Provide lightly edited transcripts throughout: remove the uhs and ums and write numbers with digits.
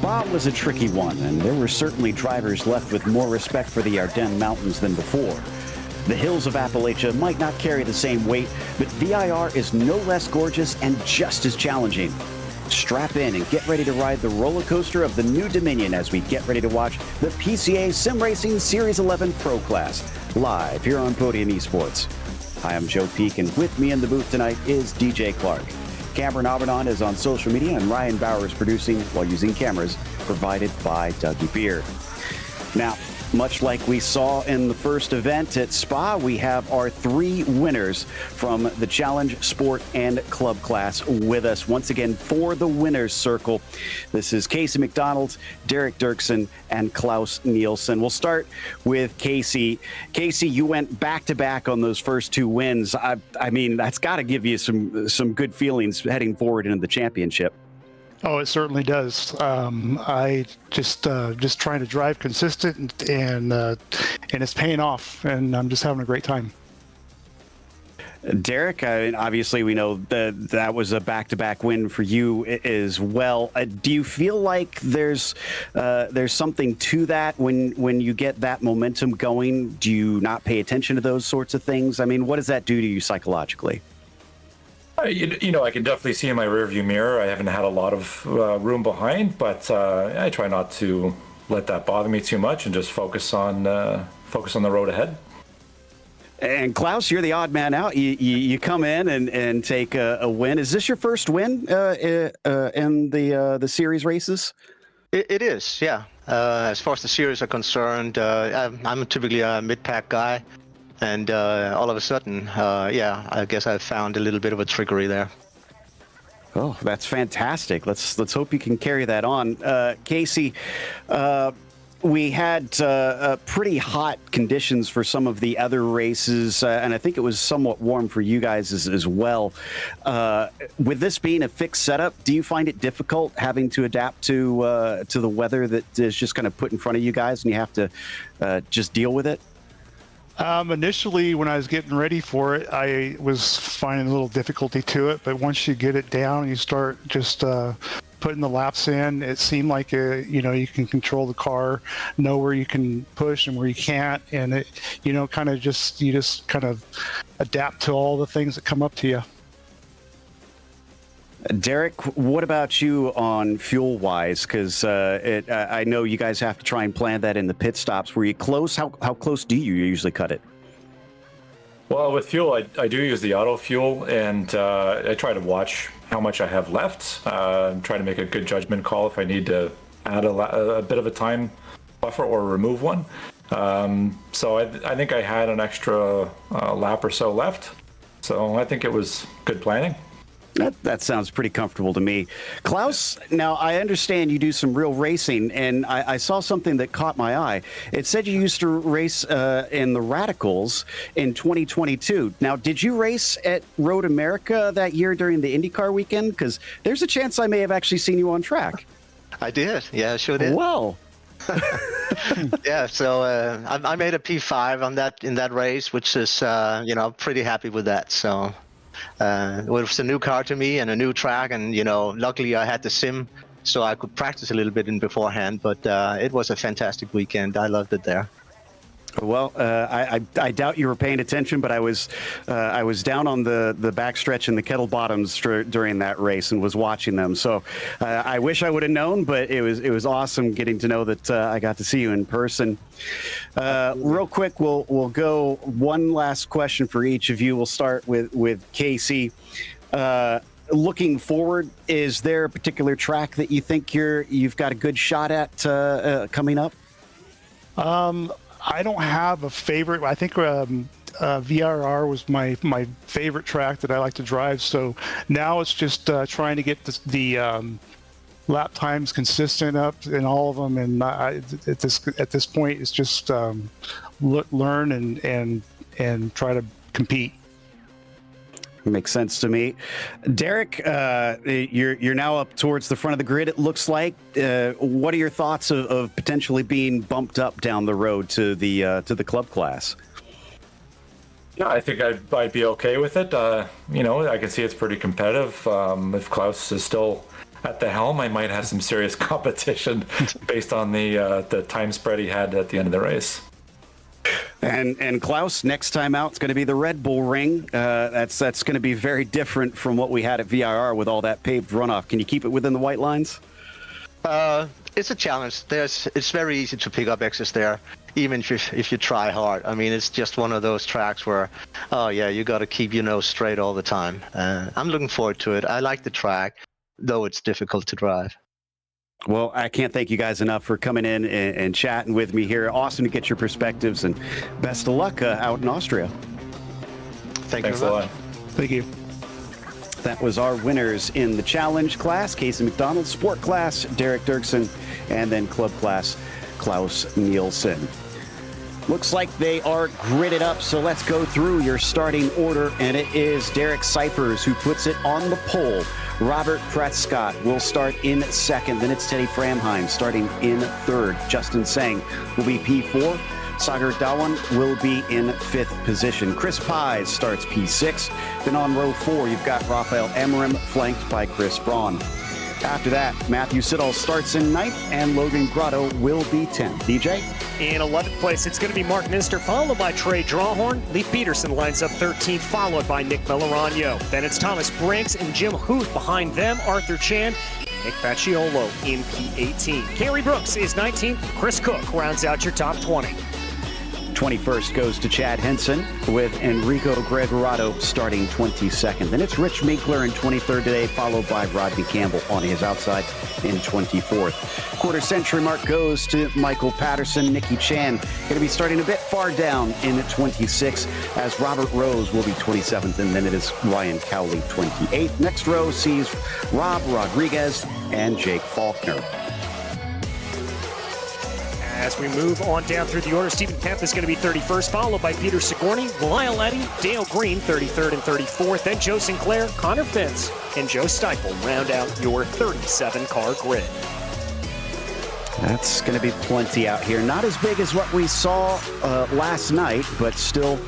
Spa was a tricky one, and there were certainly drivers left with more respect for the Ardennes Mountains than before. The hills of Appalachia might not carry the same weight, but VIR is no less gorgeous and just as challenging. Strap in and get ready to ride the roller coaster of the new Dominion as we get ready to watch the PCA Sim Racing Series 11 Pro Class, live here on Podium Esports. Hi, I'm Joe Peak, and with me in the booth tonight is DJ Clark. Cameron Abernon is on social media, and Ryan Bauer is producing while using cameras provided by Dougie Beer. Now, much like we saw in the first event at Spa, we have our three winners from the Challenge, Sport, and Club class with us once again for the winner's circle. This is Casey McDonald, Derek Dirksen, and Klaus Nielsen. We'll start with Casey. Casey, you went back-to-back on those first two wins. I mean, that's got to give you some good feelings heading forward into the championship. Oh, it certainly does. I just trying to drive consistent, and it's paying off, and I'm just having a great time. Derek, obviously we know that was a back-to-back win for you as well. Do you feel like there's something to that when you get that momentum going? Do you not pay attention to those sorts of things? I mean, what does that do to you psychologically? You know, I can definitely see in my rearview mirror I haven't had a lot of room behind, but I try not to let that bother me too much and just focus on the road ahead. And Klaus, you're the odd man out. You come in and take a win. Is this your first win in the series races? It is, yeah. As far as the series are concerned, I'm typically a mid-pack guy. And all of a sudden, yeah, I guess I found a little bit of a trickery there. Oh, that's fantastic. Let's hope you can carry that on. Casey, we had pretty hot conditions for some of the other races, and I think it was somewhat warm for you guys as well. With this being a fixed setup, do you find it difficult having to adapt to the weather that is just kind of put in front of you guys, and you have to just deal with it? Initially, when I was getting ready for it, I was finding a little difficulty to it. But once you get it down, you start just putting the laps in. It seemed like you can control the car, know where you can push and where you can't, and it kind of just kind of adapt to all the things that come up to you. Derek, what about you on fuel-wise? Because I know you guys have to try and plan that in the pit stops. Were you close? How close do you usually cut it? Well, with fuel, I do use the auto fuel, and I try to watch how much I have left. Try to make a good judgment call if I need to add a bit of a time buffer or remove one. So I think I had an extra lap or so left. So I think it was good planning. That sounds pretty comfortable to me. Klaus, now I understand you do some real racing, and I saw something that caught my eye. It said you used to race in the Radicals in 2022. Now, did you race at Road America that year during the IndyCar weekend? Because there's a chance I may have actually seen you on track. I did. Yeah, I sure did. Well. Yeah, so I made a P5 in that race, which is pretty happy with that. So. It was a new car to me and a new track, and luckily I had the sim so I could practice a little bit in beforehand, but it was a fantastic weekend. I loved it there. Well, I doubt you were paying attention, but I was down on the backstretch in the Kettle Bottoms during that race and was watching them. So I wish I would have known, but it was awesome getting to know that I got to see you in person. Real quick, we'll go one last question for each of you. We'll start with Casey. Looking forward, is there a particular track that you think you've got a good shot at coming up? I don't have a favorite. I think VIR was my favorite track that I like to drive. So now it's just trying to get the lap times consistent up in all of them. And at this point, it's just learn and try to compete. Makes sense to me. Derek, you're now up towards the front of the grid, it looks like. What are your thoughts of potentially being bumped up down the road to the club class? Yeah, I think I'd be okay with it. I can see it's pretty competitive. If Klaus is still at the helm, I might have some serious competition based on the time spread he had at the end of the race. And Klaus, next time out, it's going to be the Red Bull Ring. That's going to be very different from what we had at VIR with all that paved runoff. Can you keep it within the white lines? It's a challenge. It's very easy to pick up exits there, even if you try hard. I mean, it's just one of those tracks where, oh yeah, you got to keep your nose straight all the time. I'm looking forward to it. I like the track, though it's difficult to drive. Well, I can't thank you guys enough for coming in and chatting with me here. Awesome to get your perspectives, and best of luck out in Austria. Thanks a lot. Thank you. That was our winners in the challenge class: Casey McDonald, sport class Derek Dirksen, and then club class Klaus Nielsen. Looks like they are gridded up, so let's go through your starting order, and it is Derek Cyphers who puts it on the pole. Robert Prescott will start in second. Then it's Teddy Framheim starting in third. Justin Sang will be P4. Sagar Dhawan will be in fifth position. Chris Pies starts P6. Then on row 4, you've got Rafael Amorim flanked by Chris Braun. After that, Matthew Siddall starts in ninth, and Logan Grotto will be 10th. DJ? In 11th place, it's going to be Mark Nister, followed by Trey Drawhorn. Lee Peterson lines up 13th, followed by Nick Melorano. Then it's Thomas Brinks and Jim Huth behind them. Arthur Chan, Nick Facciolo in P18. Kerry Brooks is 19th. Chris Cook rounds out your top 20. 21st goes to Chad Henson, with Enrico Gregorato starting 22nd. Then it's Rich Minkler in 23rd today, followed by Rodney Campbell on his outside in 24th. Quarter century mark goes to Michael Patterson. Nicky Chan going to be starting a bit far down in 26, as Robert Rose will be 27th, and then it is Ryan Cowley 28th. Next row sees Rob Rodriguez and Jake Faulkner. As we move on down through the order, Stephen Kemp is going to be 31st, followed by Peter Sigourney, Lyle Eddy, Dale Green, 33rd and 34th. Then Joe Sinclair, Connor Fentz, and Joe Steipel round out your 37-car grid. That's going to be plenty out here. Not as big as what we saw last night, but still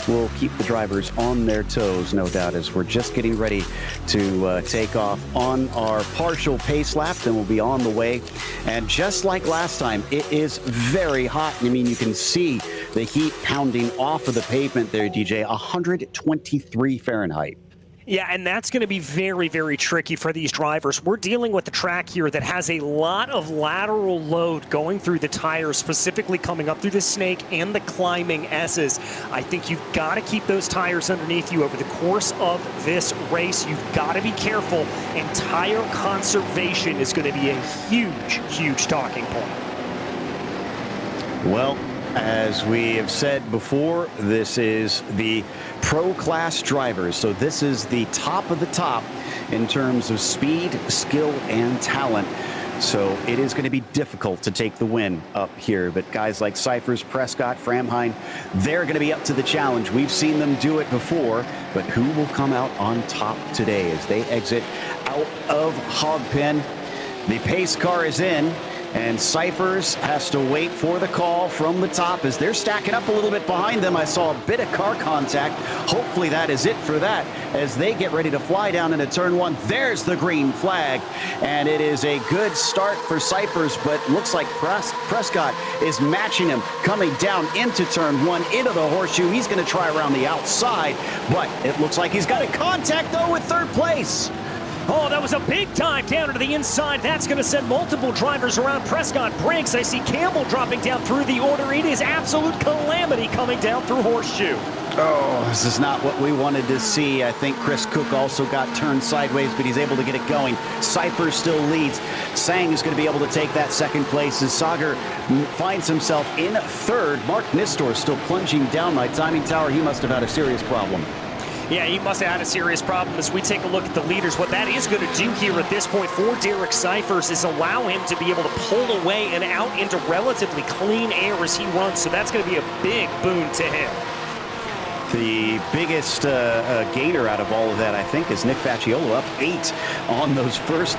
will keep the drivers on their toes, no doubt, as we're just getting ready to take off on our partial pace lap. Then we'll be on the way. And just like last time, it is very hot. I mean, you can see the heat pounding off of the pavement there, DJ. 123 Fahrenheit. Yeah, and that's going to be very, very tricky for these drivers. We're dealing with a track here that has a lot of lateral load going through the tires, specifically coming up through the snake and the climbing S's. I think you've got to keep those tires underneath you over the course of this race. You've got to be careful, and tire conservation is going to be a huge, huge talking point. Well, as we have said before, this is the pro class drivers. So this is the top of the top in terms of speed, skill, and talent. So it is going to be difficult to take the win up here. But guys like Cyphers, Prescott, Framheim, they're going to be up to the challenge. We've seen them do it before. But who will come out on top today as they exit out of Hogpen? The pace car is in, and Cyphers has to wait for the call from the top as they're stacking up a little bit behind them. I saw a bit of car contact. Hopefully that is it for that as they get ready to fly down into turn one. There's the green flag, and it is a good start for Cyphers, but looks like Prescott is matching him coming down into turn one, into the horseshoe. He's going to try around the outside, but it looks like he's got a contact though with third place. Oh, that was a big dive down to the inside. That's going to send multiple drivers around. Prescott breaks. I see Campbell dropping down through the order. It is absolute calamity coming down through horseshoe. Oh, this is not what we wanted to see. I think Chris Cook also got turned sideways, but he's able to get it going. Cypher still leads. Sang is going to be able to take that second place as Sagar finds himself in third. Mark Nistor still plunging down my timing tower. He must have had a serious problem. Yeah, he must have had a serious problem. As we take a look at the leaders, what that is going to do here at this point for Derek Cyphers is allow him to be able to pull away and out into relatively clean air as he runs. So that's going to be a big boon to him. The biggest gainer out of all of that, I think, is Nick Facciolo up 8 on those first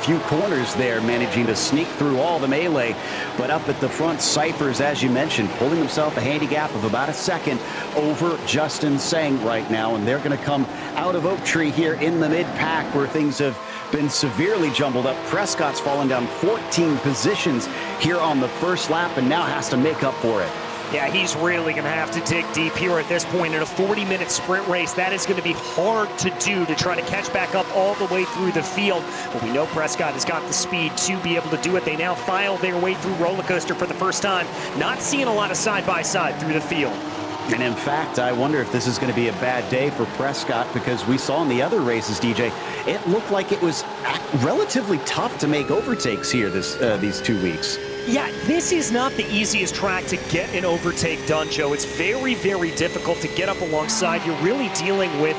few corners there, managing to sneak through all the melee. But up at the front, Cyphers, as you mentioned, pulling himself a handicap of about a second over Justin Sang right now. And they're going to come out of Oak Tree here in the mid-pack where things have been severely jumbled up. Prescott's fallen down 14 positions here on the first lap and now has to make up for it. Yeah, he's really going to have to dig deep here at this point in a 40-minute sprint race. That is going to be hard to do, to try to catch back up all the way through the field. But we know Prescott has got the speed to be able to do it. They now file their way through roller coaster for the first time. Not seeing a lot of side-by-side through the field. And in fact, I wonder if this is going to be a bad day for Prescott, because we saw in the other races, DJ, it looked like it was relatively tough to make overtakes here these 2 weeks. Yeah, this is not the easiest track to get an overtake done, Joe. It's very, very difficult to get up alongside. You're really dealing with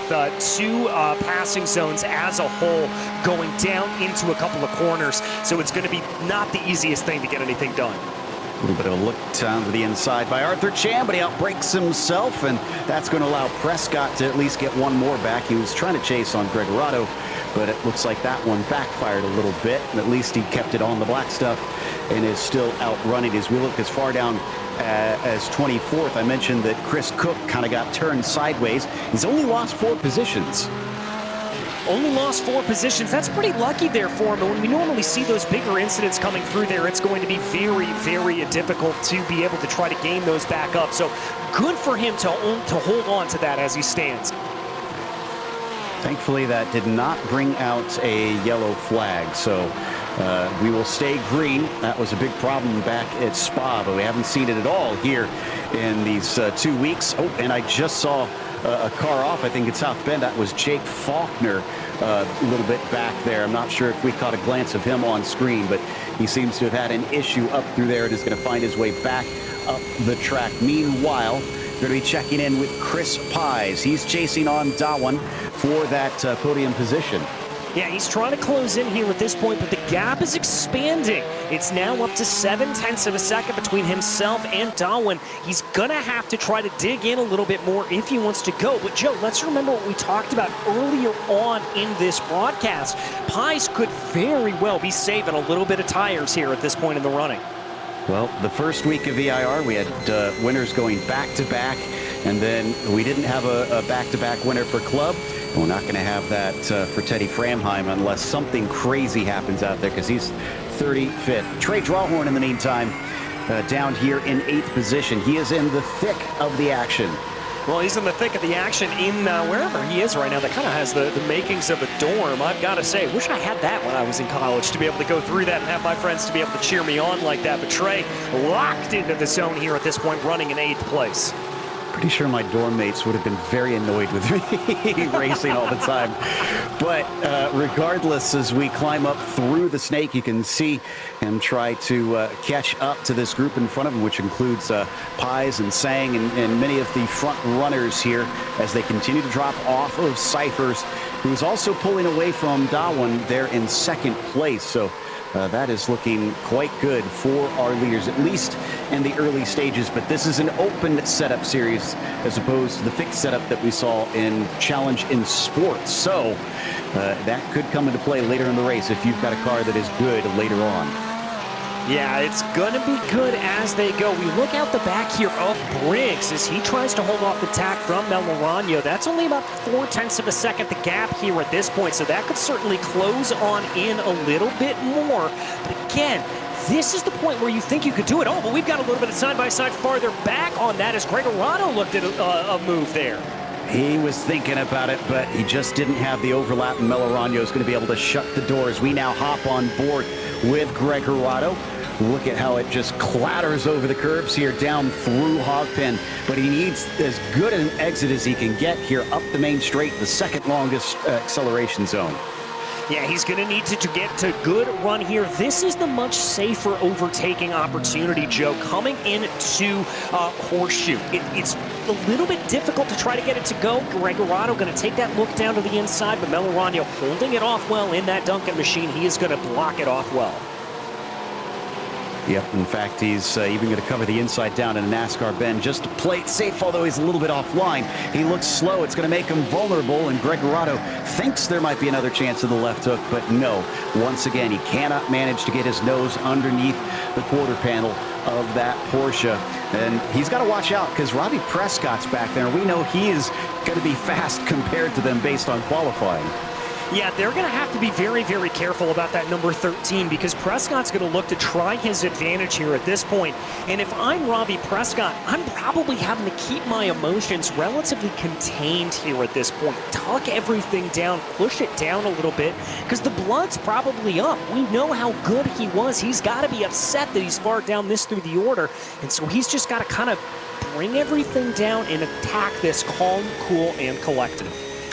two passing zones as a whole going down into a couple of corners. So it's going to be not the easiest thing to get anything done. A little bit of a look down to the inside by Arthur Chan, but he outbreaks himself, and that's going to allow Prescott to at least get one more back. He was trying to chase on Gregorato, but it looks like that one backfired a little bit. At least he kept it on the black stuff and is still outrunning as we look as far down as 24th. I mentioned that Chris Cook kind of got turned sideways. He's only lost 4 positions. Only lost 4 positions. That's pretty lucky there for him. And when we normally see those bigger incidents coming through there, it's going to be very, very difficult to be able to try to gain those back up. So good for him to hold on to that as he stands. Thankfully, that did not bring out a yellow flag. So we will stay green. That was a big problem back at Spa, but we haven't seen it at all here in these 2 weeks. Oh, and I just saw a car off, I think at South Bend. That was Jake Faulkner a little bit back there. I'm not sure if we caught a glance of him on screen, but he seems to have had an issue up through there and is going to find his way back up the track. Meanwhile, we're going to be checking in with Chris Pies. He's chasing on Dawan for that podium position. Yeah, he's trying to close in here at this point, but the gap is expanding. It's now up to 0.7 of a second between himself and Dawan. He's going to have to try to dig in a little bit more if he wants to go. But, Joe, let's remember what we talked about earlier on in this broadcast. Pies could very well be saving a little bit of tires here at this point in the running. Well, the first week of VIR, we had winners going back-to-back, and then we didn't have a back-to-back winner for Club. We're not going to have that for Teddy Framheim unless something crazy happens out there, because he's 35th. Trey Drawhorn, in the meantime, down here in 8th position. He is in the thick of the action. Well, he's in the thick of the action in wherever he is right now. That kind of has the makings of a dorm. I've got to say, wish I had that when I was in college, to be able to go through that and have my friends to be able to cheer me on like that. But Trey locked into the zone here at this point, running in 8th place. Pretty sure my dorm mates would have been very annoyed with me racing all the time. But regardless, as we climb up through the snake, you can see him try to catch up to this group in front of him, which includes Pies and Sang and many of the front runners here as they continue to drop off of Cyphers, who's also pulling away from Dawan there in 2nd place. So that is looking quite good for our leaders, at least in the early stages. But this is an open setup series as opposed to the fixed setup that we saw in Challenge in Sports. So that could come into play later in the race if you've got a car that is good later on. Yeah, it's going to be good as they go. We look out the back here of Briggs as he tries to hold off the tack from Melorano. That's only about 0.4 of a second, the gap here at this point, so that could certainly close on in a little bit more. But again, this is the point where you think you could do it. Oh, but we've got a little bit of side-by-side farther back on that as Gregorato looked at a move there. He was thinking about it, but he just didn't have the overlap, and Melorano is going to be able to shut the doors. We now hop on board with Gregorato. Look at how it just clatters over the curbs here down through Hogpen, but he needs as good an exit as he can get here up the main straight, the 2nd longest acceleration zone. Yeah, he's going to need to get to good run here. This is the much safer overtaking opportunity, Joe, coming into Horseshoe. It's a little bit difficult to try to get it to go. Gregorato going to take that look down to the inside, but Melorano holding it off well in that Duncan machine. He is going to block it off well. Yep, in fact, he's even going to cover the inside down in a NASCAR bend just to play it safe, although he's a little bit offline. He looks slow. It's going to make him vulnerable, and Gregorato thinks there might be another chance of the left hook, but no. Once again, he cannot manage to get his nose underneath the quarter panel of that Porsche. And he's got to watch out because Robbie Prescott's back there, and we know he is going to be fast compared to them based on qualifying. Yeah, they're going to have to be very, very careful about that number 13 because Prescott's going to look to try his advantage here at this point. And if I'm Robbie Prescott, I'm probably having to keep my emotions relatively contained here at this point. Tuck everything down, push it down a little bit because the blood's probably up. We know how good he was. He's got to be upset that he's far down this through the order. And so he's just got to kind of bring everything down and attack this calm, cool, and collected.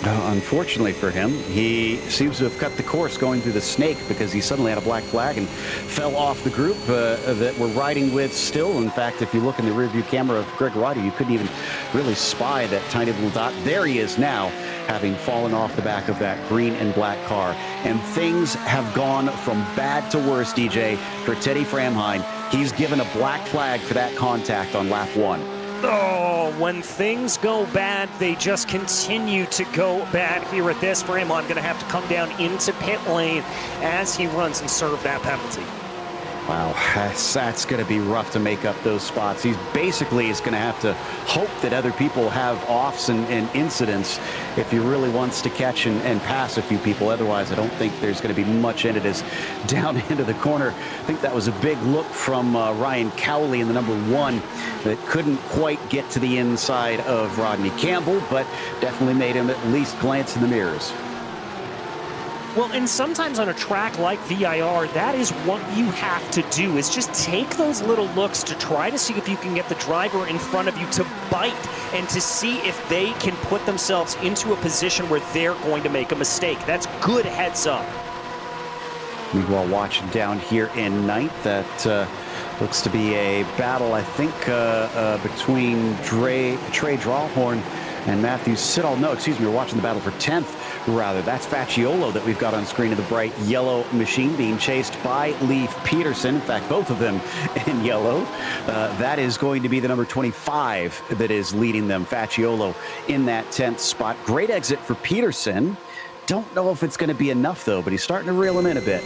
Unfortunately for him, he seems to have cut the course going through the snake because he suddenly had a black flag and fell off the group that we're riding with still. In fact, if you look in the rearview camera of Greg Roddy, you couldn't even really spy that tiny little dot. There he is now, having fallen off the back of that green and black car. And things have gone from bad to worse, DJ, for Teddy Framheim. He's given a black flag for that contact on lap 1. Oh, when things go bad, they just continue to go bad here at this frame. I'm going to have to come down into pit lane as he runs and serve that penalty. Wow, that's going to be rough to make up those spots. He's basically is going to have to hope that other people have offs and incidents if he really wants to catch and pass a few people. Otherwise, I don't think there's going to be much in it as down into the corner. I think that was a big look from Ryan Cowley in the number 1 that couldn't quite get to the inside of Rodney Campbell, but definitely made him at least glance in the mirrors. Well, and sometimes on a track like VIR, that is what you have to do, is just take those little looks to try to see if you can get the driver in front of you to bite and to see if they can put themselves into a position where they're going to make a mistake. That's good heads up. Meanwhile, watching down here in 9th, that looks to be a battle, I think, between Trey Drawhorn and Matthew Siddall. No, excuse me, we're watching the battle for 10th. Rather, that's Facciolo that we've got on screen of the bright yellow machine being chased by Leif Peterson. In fact, both of them in yellow. That is going to be the number 25 that is leading them, Facciolo, in that 10th spot. Great exit for Peterson. Don't know if it's going to be enough, though, but he's starting to reel him in a bit.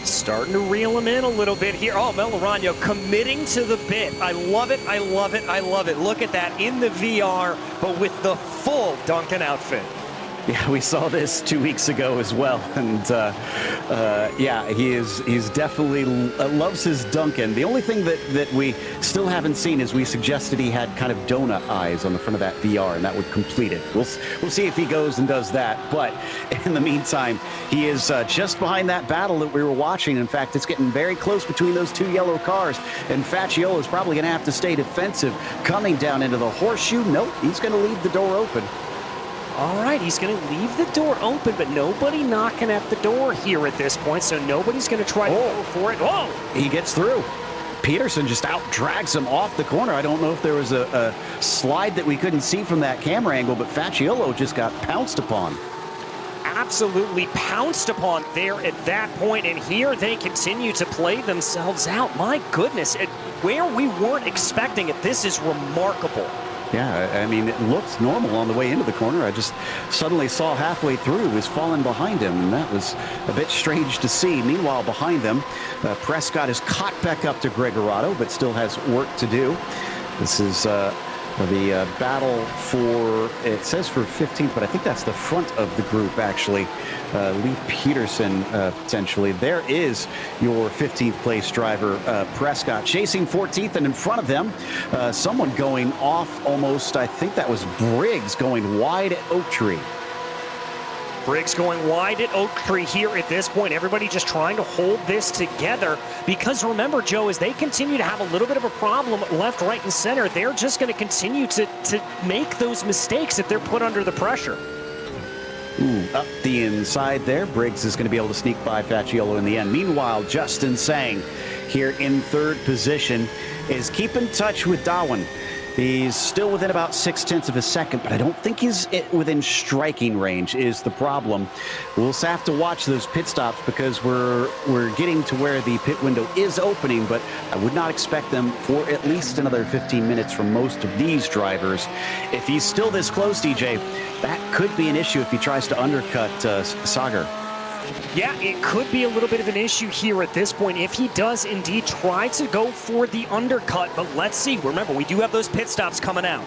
Starting to reel him in a little bit here. Oh, Melorano committing to the bit. I love it, I love it, I love it. Look at that in the VR, but with the full Duncan outfit. Yeah, we saw this 2 weeks ago as well, and yeah, he's definitely loves his Duncan. The only thing that we still haven't seen is we suggested he had kind of donut eyes on the front of that VR, and that would complete it. We'll see if he goes and does that, but in the meantime, he is just behind that battle that we were watching. In fact, it's getting very close between those two yellow cars, and Facciolo is probably going to have to stay defensive coming down into the horseshoe. Nope, he's going to leave the door open. All right, he's going to leave the door open, but nobody knocking at the door here at this point, so nobody's going to try to go for it. Oh! He gets through. Peterson just out-drags him off the corner. I don't know if there was a slide that we couldn't see from that camera angle, but Facciolo just got pounced upon. Absolutely pounced upon there at that point, and here they continue to play themselves out. My goodness, where we weren't expecting it, this is remarkable. Yeah, I mean, it looked normal on the way into the corner. I just suddenly saw halfway through was falling behind him, and that was a bit strange to see. Meanwhile, behind them, Prescott is caught back up to Gregorado, but still has work to do. This is the battle for, it says for 15th, but I think that's the front of the group, actually. Leif Peterson, potentially. There is your 15th place driver, Prescott, chasing 14th, and in front of them, someone going off almost, I think that was Briggs going wide at Oak Tree. Briggs going wide at Oak Tree here at this point. Everybody just trying to hold this together because remember, Joe, as they continue to have a little bit of a problem left, right, and center, they're just going to continue to make those mistakes if they're put under the pressure. Ooh, up the inside there. Briggs is going to be able to sneak by Facciolo in the end. Meanwhile, Justin Sang here in third position is keeping touch with Darwin. He's still within about 0.6 of a second, but I don't think he's within striking range is the problem. We'll have to watch those pit stops because we're getting to where the pit window is opening, but I would not expect them for at least another 15 minutes from most of these drivers. If he's still this close, DJ, that could be an issue if he tries to undercut Sagar. Yeah, it could be a little bit of an issue here at this point if he does indeed try to go for the undercut, but let's see. Remember, we do have those pit stops coming out.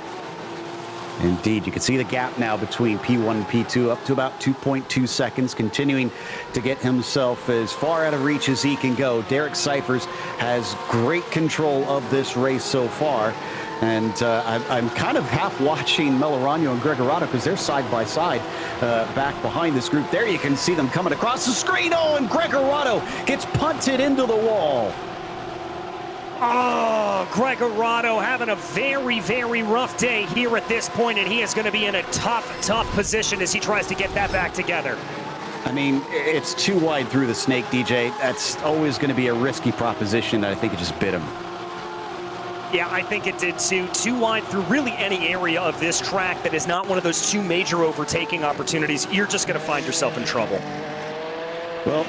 Indeed, you can see the gap now between P1 and P2 up to about 2.2 seconds, continuing to get himself as far out of reach as he can go. Derek Cyphers has great control of this race so far. And I'm kind of half watching Melorano and Gregorato because they're side by side back behind this group. There you can see them coming across the screen. Oh, and Gregorato gets punted into the wall. Oh, Gregorato having a very, very rough day here at this point, and he is going to be in a tough position as he tries to get that back together. I mean, it's too wide through the snake, DJ. That's always going to be a risky proposition. I think it just bit him. Yeah, I think it did too. Too wide through really any area of this track that is not one of those two major overtaking opportunities. You're just going to find yourself in trouble. Well,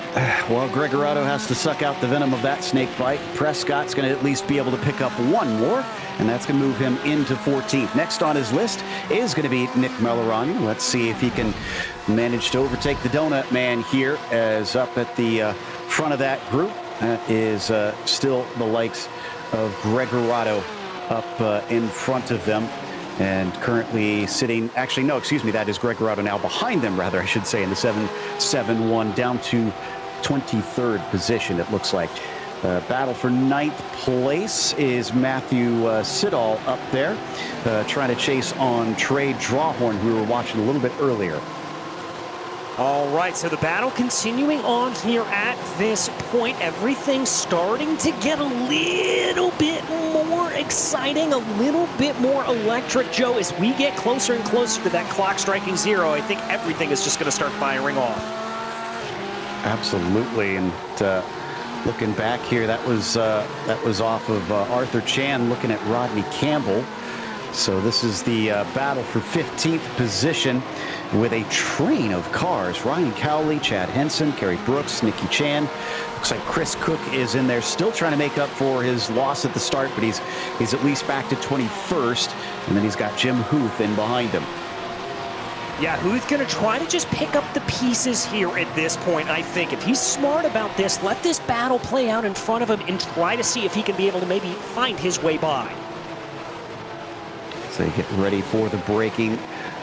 Gregorato has to suck out the venom of that snake bite. Prescott's going to at least be able to pick up one more, and that's going to move him into 14th. Next on his list is going to be Nick Melorano. Let's see if he can manage to overtake the Donut Man here, as up at the front of that group. That is still the likes of Gregorato up in front of them, and currently sitting, actually no, excuse me, that is Gregorato now behind them, rather I should say, in the 7-7-1, down to 23rd position it looks like. Battle for 9th place is Matthew Siddall up there, trying to chase on Trey Drawhorn, who we were watching a little bit earlier. All right, so the battle continuing on here at this point. Everything's starting to get a little bit more exciting, a little bit more electric, Joe. As we get closer and closer to that clock striking 0, I think everything is just going to start firing off. Absolutely, and looking back here, that was off of Arthur Chan looking at Rodney Campbell. So this is the battle for 15th position with a train of cars. Ryan Cowley, Chad Henson, Kerry Brooks, Nikki Chan. Looks like Chris Cook is in there still trying to make up for his loss at the start, but he's at least back to 21st. And then he's got Jim Huth in behind him. Yeah, Huth going to try to just pick up the pieces here at this point, I think. If he's smart about this, let this battle play out in front of him and try to see if he can be able to maybe find his way by. So they get ready for the braking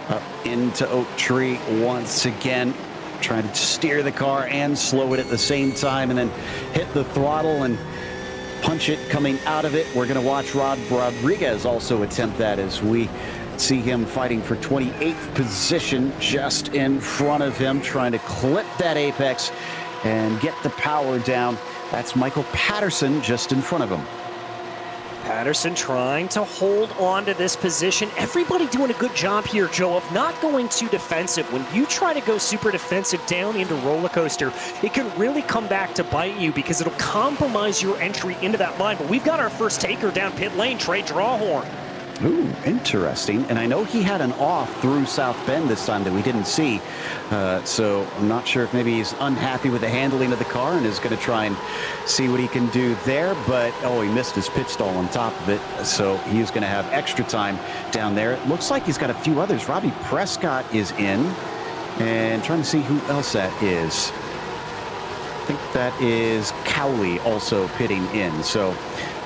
up into Oak Tree once again, trying to steer the car and slow it at the same time, and then hit the throttle and punch it coming out of it. We're going to watch Rod Rodriguez also attempt that as we see him fighting for 28th position just in front of him, trying to clip that apex and get the power down. That's Michael Patterson just in front of him. Patterson trying to hold on to this position. Everybody doing a good job here, Joe, of not going too defensive. When you try to go super defensive down into roller coaster, it can really come back to bite you because it'll compromise your entry into that line. But we've got our first taker down pit lane, Trey Drawhorn. Ooh, interesting. And I know he had an off through South Bend this time that we didn't see. So I'm not sure if maybe he's unhappy with the handling of the car and is going to try and see what he can do there. But, oh, he missed his pit stall on top of it. So he's going to have extra time down there. It looks like he's got a few others. Robbie Prescott is in. And trying to see who else that is. I think that is Cowley also pitting in. So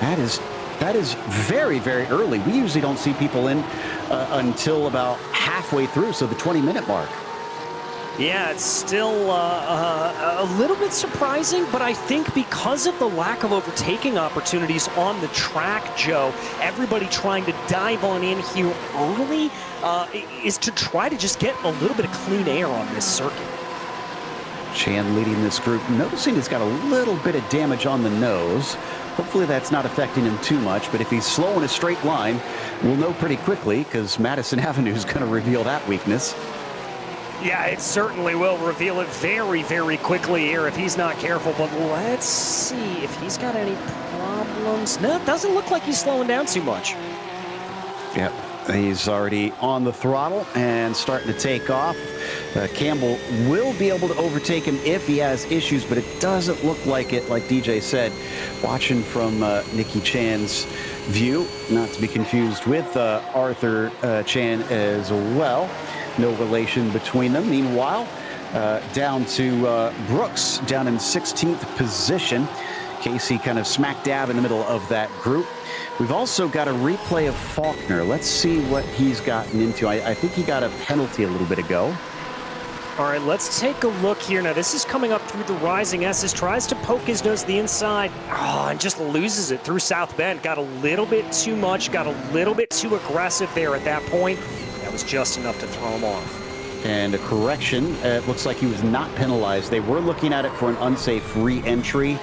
that is very, very early. We usually don't see people in until about halfway through, so the 20-minute mark. Yeah, it's still a little bit surprising, but I think because of the lack of overtaking opportunities on the track, Joe, everybody trying to dive on in here early is to try to just get a little bit of clean air on this circuit. Chan leading this group, noticing he's got a little bit of damage on the nose. Hopefully that's not affecting him too much, but if he's slow in a straight line, we'll know pretty quickly because Madison Avenue is going to reveal that weakness. Yeah, it certainly will reveal it very, very quickly here if he's not careful, but let's see if he's got any problems. No, it doesn't look like he's slowing down too much. Yep, he's already on the throttle and starting to take off. Campbell will be able to overtake him if he has issues, but it doesn't look like it, like DJ said. Watching from Nikki Chan's view, not to be confused with Arthur Chan as well. No relation between them. Meanwhile, down to Brooks, down in 16th position. Casey kind of smack dab in the middle of that group. We've also got a replay of Faulkner. Let's see what he's gotten into. I think he got a penalty a little bit ago. All right, let's take a look here. Now, this is coming up through the rising S's, tries to poke his nose to the inside, and just loses it through South Bend. Got a little bit too much, got a little bit too aggressive there at that point. That was just enough to throw him off. And a correction, it looks like he was not penalized. They were looking at it for an unsafe re-entry,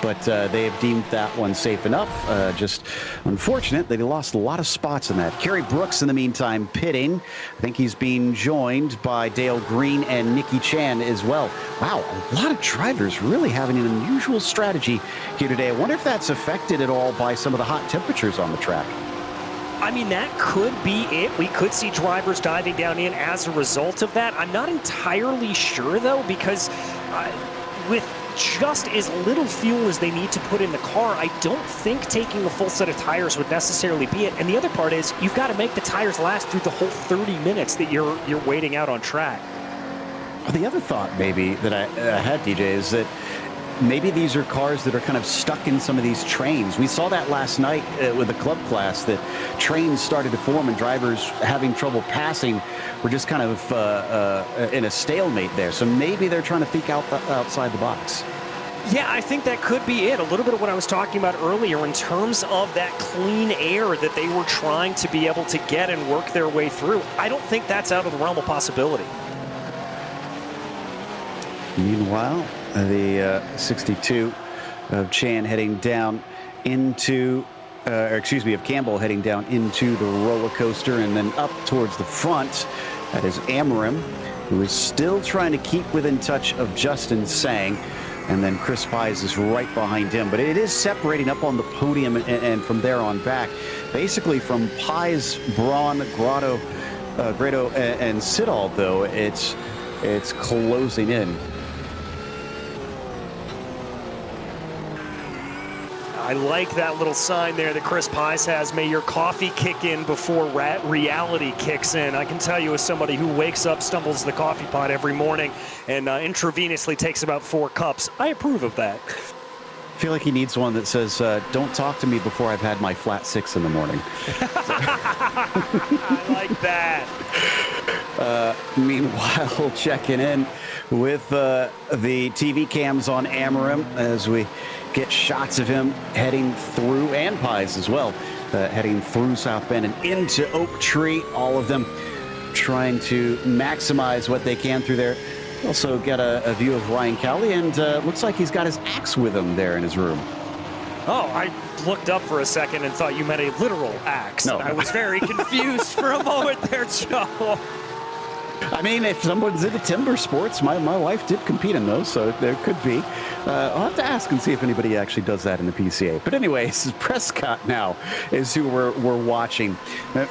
but they have deemed that one safe enough. Just unfortunate that he lost a lot of spots in that. Kerry Brooks, in the meantime, pitting. I think he's being joined by Dale Green and Nikki Chan as well. Wow, a lot of drivers really having an unusual strategy here today. I wonder if that's affected at all by some of the hot temperatures on the track. I mean, that could be it. We could see drivers diving down in as a result of that. I'm not entirely sure, though, because with just as little fuel as they need to put in the car, I don't think taking a full set of tires would necessarily be it. And the other part is you've got to make the tires last through the whole 30 minutes that you're waiting out on track. Well, the other thought maybe that I had, DJ, is that maybe these are cars that are kind of stuck in some of these trains. We saw that last night with the club class, that trains started to form and drivers having trouble passing were just kind of in a stalemate there. So maybe they're trying to think outside the box. Yeah, I think that could be it. A little bit of what I was talking about earlier in terms of that clean air that they were trying to be able to get and work their way through. I don't think that's out of the realm of possibility. Meanwhile, the 62 of Chan heading down into, of Campbell heading down into the roller coaster and then up towards the front. That is Amarim, who is still trying to keep within touch of Justin Sang. And then Chris Pies is right behind him. But it is separating up on the podium and from there on back. Basically from Pies, Braun, Grado, and Siddall, though, it's closing in. I like that little sign there that Chris Pies has. May your coffee kick in before reality kicks in. I can tell you, as somebody who wakes up, stumbles the coffee pot every morning, and intravenously takes about 4 cups, I approve of that. I feel like he needs one that says, don't talk to me before I've had my flat 6 in the morning. I like that. Meanwhile, checking in with the TV cams on Amarim as we get shots of him heading through, and Pies as well, heading through South Bend and into Oak Tree. All of them trying to maximize what they can through there. Also got a view of Ryan Cowley, and looks like he's got his axe with him there in his room. Oh, I looked up for a second and thought you meant a literal axe. No. I was very confused for a moment there, Joe. I mean, if someone's into timber sports, my wife did compete in those, so there could be. I'll have to ask and see if anybody actually does that in the PCA. But anyways, Prescott now is who we're watching.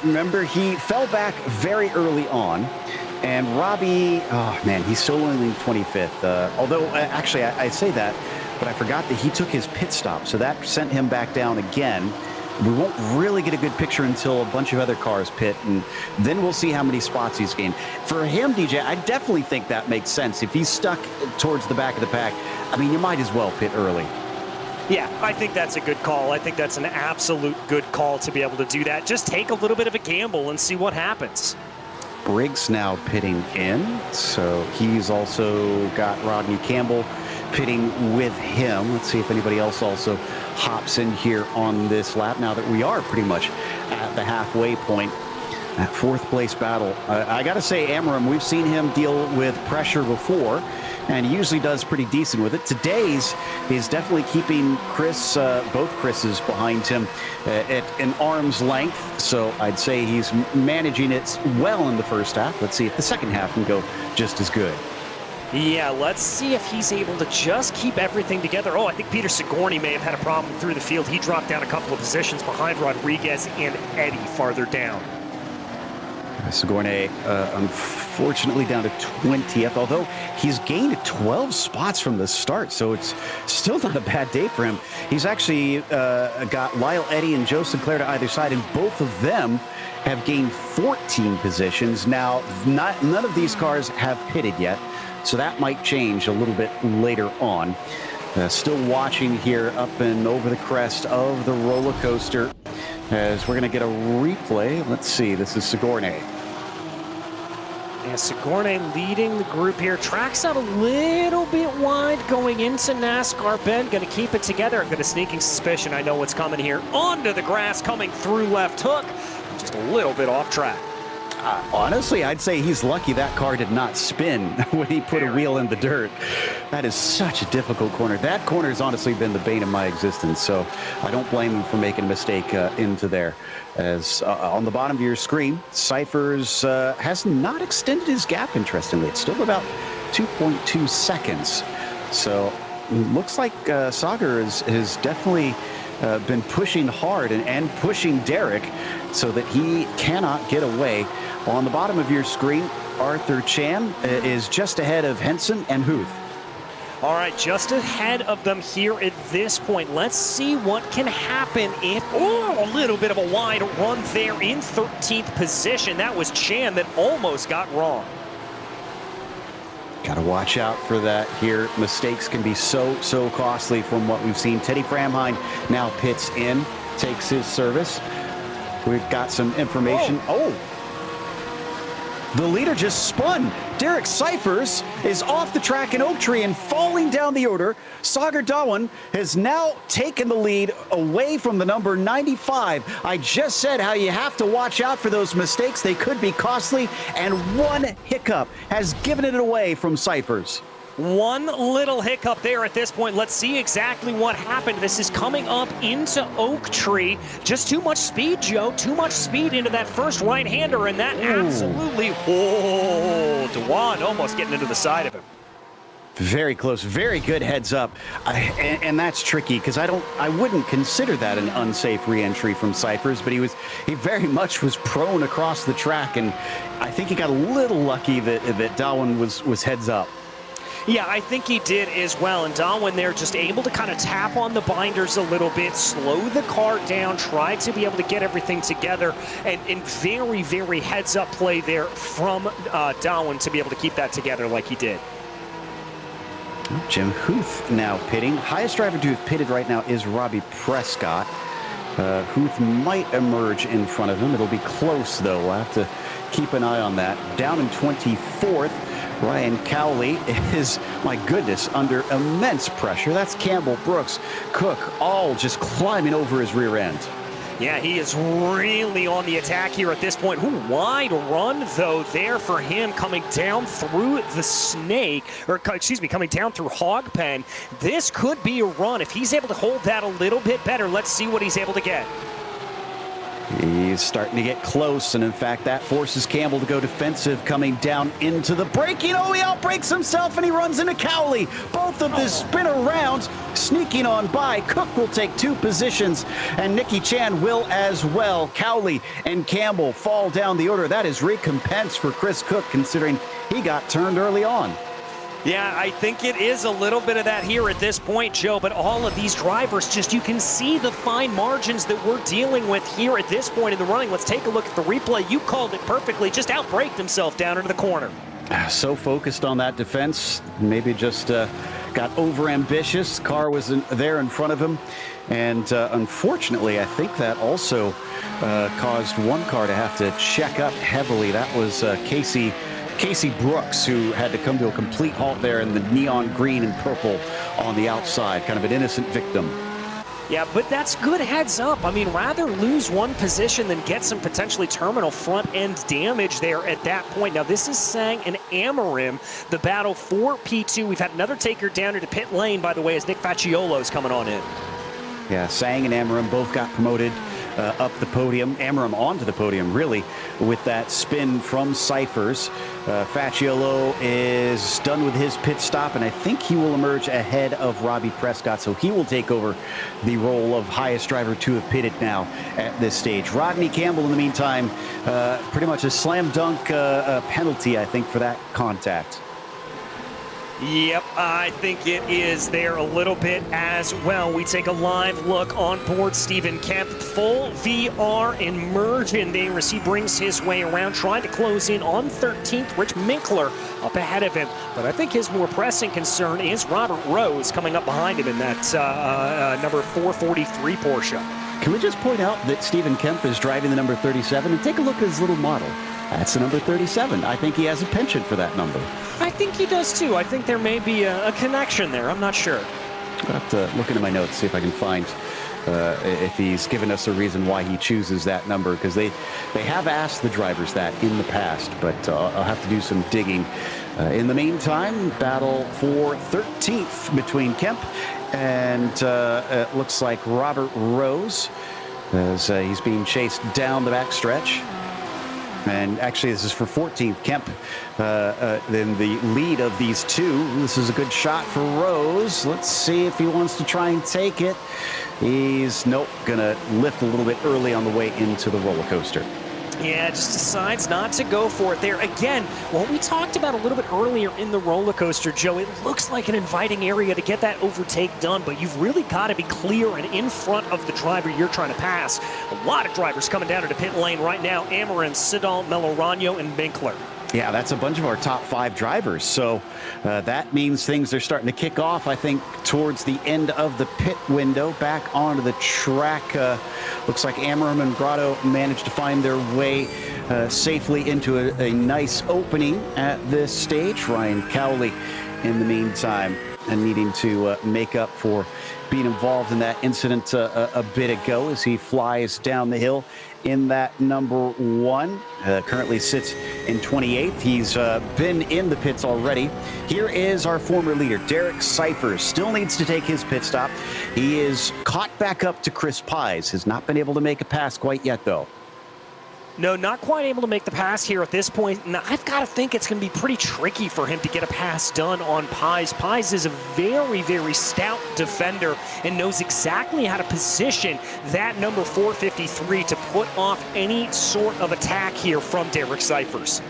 Remember, he fell back very early on. And Robbie, oh man, he's still only 25th. Although, actually, I say that, but I forgot that he took his pit stop. So that sent him back down again. We won't really get a good picture until a bunch of other cars pit, and then we'll see how many spots he's gained. For him, DJ, I definitely think that makes sense. If he's stuck towards the back of the pack, I mean, you might as well pit early. Yeah, I think that's a good call. I think that's an absolute good call to be able to do that. Just take a little bit of a gamble and see what happens. Briggs now pitting in, so he's also got Rodney Campbell pitting with him. Let's see if anybody else also hops in here on this lap now that we are pretty much at the halfway point. That 4th place battle. I got to say, Amarim, we've seen him deal with pressure before, and he usually does pretty decent with it. Today's is definitely keeping Chris, both Chris's behind him at an arm's length. So I'd say he's managing it well in the first half. Let's see if the second half can go just as good. Yeah, let's see if he's able to just keep everything together. Oh, I think Peter Sigourney may have had a problem through the field. He dropped down a couple of positions behind Rodriguez and Eddie farther down. Sigourney, unfortunately, down to 20th, although he's gained 12 spots from the start, so it's still not a bad day for him. He's actually got Lyle Eddy and Joe Sinclair to either side, and both of them have gained 14 positions. Now, none of these cars have pitted yet, so that might change a little bit later on. Still watching here up and over the crest of the roller coaster as we're going to get a replay. Let's see. This is Sigourney. Yeah, Sigourney leading the group here. Track's out a little bit wide going into NASCAR. Ben going to keep it together. I've got a sneaking suspicion I know what's coming here. Onto the grass, coming through left hook. Just a little bit off track. Honestly, I'd say he's lucky that car did not spin when he put a wheel in the dirt. That is such a difficult corner. That corner has honestly been the bane of my existence, so I don't blame him for making a mistake into there. As on the bottom of your screen, Cyphers has not extended his gap, interestingly. It's still about 2.2 seconds. So looks like Sagar has definitely been pushing hard and pushing Derek so that he cannot get away. On the bottom of your screen, Arthur Chan is just ahead of Henson and Huth. All right, just ahead of them here at this point. Let's see what can happen if, a little bit of a wide run there in 13th position. That was Chan that almost got wrong. Got to watch out for that here. Mistakes can be so costly from what we've seen. Teddy Framheim now pits in, takes his service. We've got some information. The leader just spun. Derek Cyphers is off the track in Oak Tree and falling down the order. Sagar Dhawan has now taken the lead away from the number 95. I just said how you have to watch out for those mistakes. They could be costly, and one hiccup has given it away from Cyphers. One little hiccup there at this point. Let's see exactly what happened. This is coming up into Oak Tree. Just too much speed, Joe. Too much speed into that first right-hander, and that absolutely, Dhawan almost getting into the side of him. Very close, very good heads up, and that's tricky because I wouldn't consider that an unsafe re-entry from Cyphers, but he very much was prone across the track, and I think he got a little lucky that Dhawan was heads up. Yeah, I think he did as well. And Dhawan there just able to kind of tap on the binders a little bit, slow the car down, try to be able to get everything together, and very, very heads-up play there from Dhawan to be able to keep that together like he did. Jim Huth now pitting. Highest driver to have pitted right now is Robbie Prescott. Huth might emerge in front of him. It'll be close, though. We'll have to keep an eye on that. Down in 24th. Ryan Cowley is, my goodness, under immense pressure. That's Campbell, Brooks, Cook, all just climbing over his rear end. Yeah, he is really on the attack here at this point. Wide run, though, there for him coming down through the snake, or excuse me, coming down through Hog Pen. This could be a run. If he's able to hold that a little bit better, let's see what he's able to get. He's starting to get close, and in fact, that forces Campbell to go defensive, coming down into the braking. Oh, he outbrakes himself, and he runs into Cowley. Both of the spinner rounds sneaking on by. Cook will take 2 positions, and Nicky Chan will as well. Cowley and Campbell fall down the order. That is recompense for Chris Cook, considering he got turned early on. Yeah, I think it is a little bit of that here at this point, Joe, but all of these drivers, just you can see the fine margins that we're dealing with here at this point in the running. Let's take a look at the replay. You called it perfectly. Just outbraked himself down into the corner. So focused on that defense, maybe just got over-ambitious. Car was there in front of him, and unfortunately, I think that also caused one car to have to check up heavily. That was Casey Brooks, who had to come to a complete halt there in the neon green and purple on the outside, kind of an innocent victim. Yeah, but that's good heads up. I mean, rather lose one position than get some potentially terminal front-end damage there at that point. Now, this is Sang and Amarim, the battle for P2. We've had another taker down into pit lane, by the way, as Nick Facciolo is coming on in. Yeah, Sang and Amarim both got promoted up the podium. Amarim onto the podium, really, with that spin from Cyphers. Facciolo is done with his pit stop, and I think he will emerge ahead of Robbie Prescott, so he will take over the role of highest driver to have pitted now at this stage. Rodney Campbell, in the meantime, pretty much a slam dunk penalty, I think, for that contact. Yep, I think it is there a little bit as well. We take a live look on board Stephen Kemp. Full VR immersion there as he brings his way around, trying to close in on 13th. Rich Minkler up ahead of him. But I think his more pressing concern is Robert Rose coming up behind him in that number 443 Porsche. Can we just point out that Stephen Kemp is driving the number 37? And take a look at his little model. That's the number 37. I think he has a penchant for that number. I think he does too. I think there may be a connection there. I'm not sure. I'll have to look into my notes, see if I can find if he's given us a reason why he chooses that number, because they have asked the drivers that in the past, but I'll have to do some digging. In the meantime, battle for 13th between Kemp and it looks like Robert Rose as he's being chased down the backstretch. And actually, this is for 14th. Kemp in the lead of these two. This is a good shot for Rose. Let's see if he wants to try and take it. He's, nope, gonna lift a little bit early on the way into the roller coaster. Yeah, just decides not to go for it there. Again, what we talked about a little bit earlier in the roller coaster, Joe, it looks like an inviting area to get that overtake done, but you've really got to be clear and in front of the driver you're trying to pass. A lot of drivers coming down into pit lane right now. Amarin, Sidal, Melorano, and Binkler. Yeah, that's a bunch of our top 5 drivers. So that means things are starting to kick off, I think, towards the end of the pit window. Back onto the track. Looks like Amarim and Grotto managed to find their way safely into a nice opening at this stage. Ryan Cowley, in the meantime, needing to make up for being involved in that incident a bit ago as he flies down the hill in that number 1. Currently sits in 28th. He's been in the pits already. Here is our former leader, Derek Seifers. Still needs to take his pit stop. He is caught back up to Chris Pies. Has not been able to make a pass quite yet, though. No, not quite able to make the pass here at this point. And I've got to think it's going to be pretty tricky for him to get a pass done on Pies. Pies is a very, very stout defender and knows exactly how to position that number 453 to put off any sort of attack here from Derek Seifers.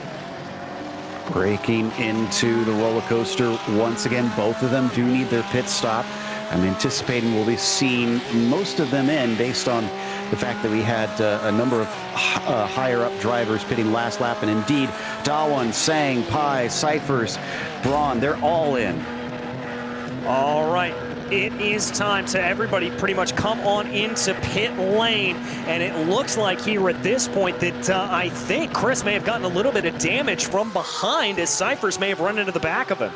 Breaking into the roller coaster once again. Both of them do need their pit stop. I'm anticipating we'll be seeing most of them in based on the fact that we had a number of higher up drivers pitting last lap, and indeed Dawan, Sang, Pai, Seifers, Braun, they're all in. All right, it is time to everybody pretty much come on into pit lane, and it looks like here at this point that I think Chris may have gotten a little bit of damage from behind as Seifers may have run into the back of him.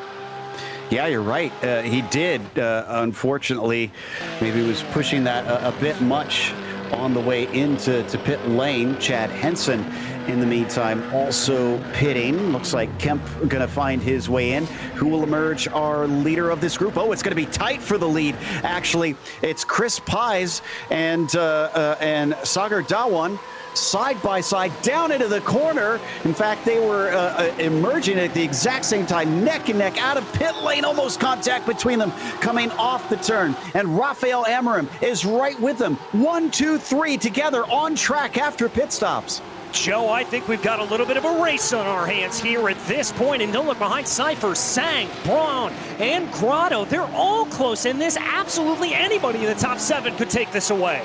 Yeah, you're right. He did, unfortunately. Maybe he was pushing that a bit much on the way into pit lane. Chad Henson, in the meantime, also pitting. Looks like Kemp going to find his way in. Who will emerge our leader of this group? Oh, it's going to be tight for the lead. Actually, it's Chris Pies and Sagar Dawan side by side down into the corner. In fact, they were emerging at the exact same time, neck and neck out of pit lane, almost contact between them coming off the turn. And Rafael Amarim is right with them. 1, 2, 3 together on track after pit stops. Joe, I think we've got a little bit of a race on our hands here at this point, and don't look behind Seifers, Sang, Braun, and Grotto. They're all close, and this absolutely anybody in the top 7 could take this away.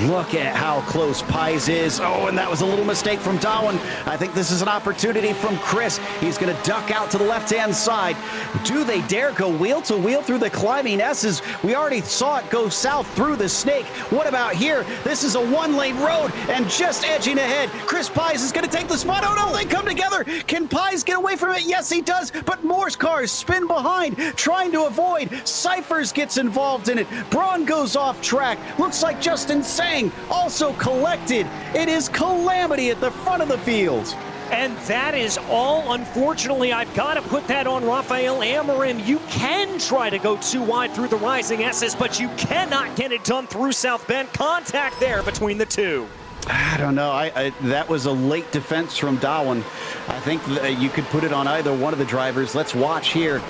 Look at how close Pies is. Oh, and that was a little mistake from Dawan. I think this is an opportunity from Chris. He's going to duck out to the left-hand side. Do they dare go wheel to wheel through the climbing S's? We already saw it go south through the snake. What about here? This is a one-lane road, and just edging ahead. Chris Pies is going to take the spot. Oh, no, they come together. Can Pies get away from it? Yes, he does, but Moore's cars spin behind, trying to avoid. Seifers gets involved in it. Braun goes off track. Looks like Justin Sang also collected. It is calamity at the front of the field. And that is all. Unfortunately, I've got to put that on Rafael Amarim. You can try to go too wide through the rising S's, but you cannot get it done through South Bend. Contact there between the two. I don't know. That was a late defense from Dawan. I think you could put it on either one of the drivers. Let's watch here.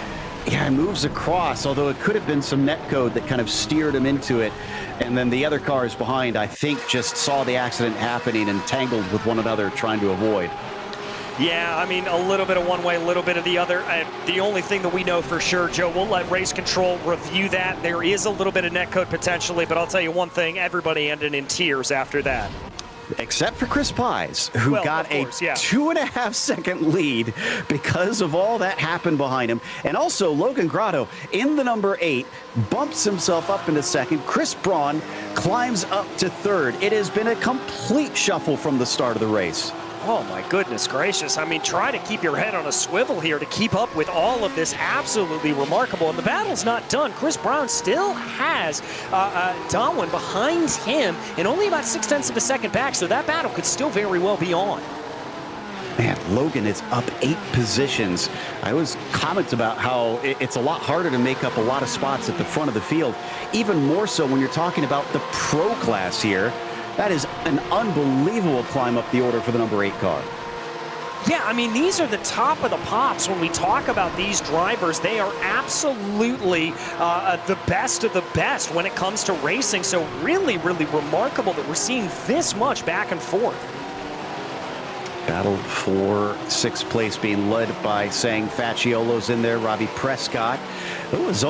Yeah, it moves across, although it could have been some netcode that kind of steered him into it. And then the other cars behind, I think, just saw the accident happening and tangled with one another trying to avoid. Yeah, I mean, a little bit of one way, a little bit of the other. The only thing that we know for sure, Joe, we'll let race control review that. There is a little bit of netcode potentially, but I'll tell you one thing, everybody ended in tears after that. Except for Chris Pies, who got a 2.5 second lead because of all that happened behind him. And also Logan Grotto in the number 8 bumps himself up into second. Chris Braun climbs up to third. It has been a complete shuffle from the start of the race. Oh my goodness gracious. I mean, try to keep your head on a swivel here to keep up with all of this. Absolutely remarkable. And the battle's not done. Chris Brown still has Darwin behind him and only about 0.6 of a second back, so that battle could still very well be on. Man, Logan is up 8 positions. I always comment about how it's a lot harder to make up a lot of spots at the front of the field, even more so when you're talking about the pro class here. That is an unbelievable climb up the order for the number 8 car. Yeah, I mean, these are the top of the pops when we talk about these drivers. They are absolutely the best of the best when it comes to racing. So really, really remarkable that we're seeing this much back and forth. Battle for 6th place being led by Sang Facciolo's in there. Robbie Prescott, who is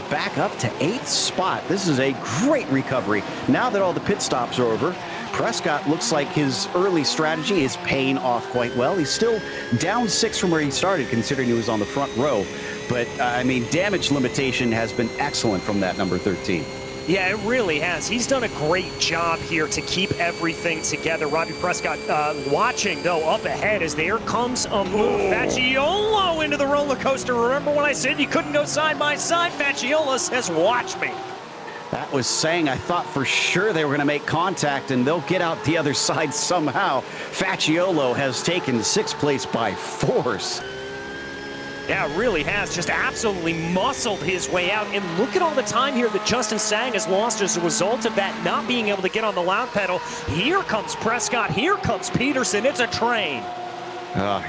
back up to 8th spot. This is a great recovery. Now that all the pit stops are over, Prescott looks like his early strategy is paying off quite well. He's still down 6 from where he started, considering he was on the front row. But, I mean, damage limitation has been excellent from that number 13. Yeah, it really has. He's done a great job here to keep everything together. Robbie Prescott watching, though, up ahead as there comes a move. Facciolo into the roller coaster. Remember when I said you couldn't go side by side? Facciolo says, watch me. That was saying I thought for sure they were going to make contact and they'll get out the other side somehow. Facciolo has taken 6th place by force. Yeah, it really has. Just absolutely muscled his way out. And look at all the time here that Justin Sang has lost as a result of that not being able to get on the loud pedal. Here comes Prescott. Here comes Peterson. It's a train.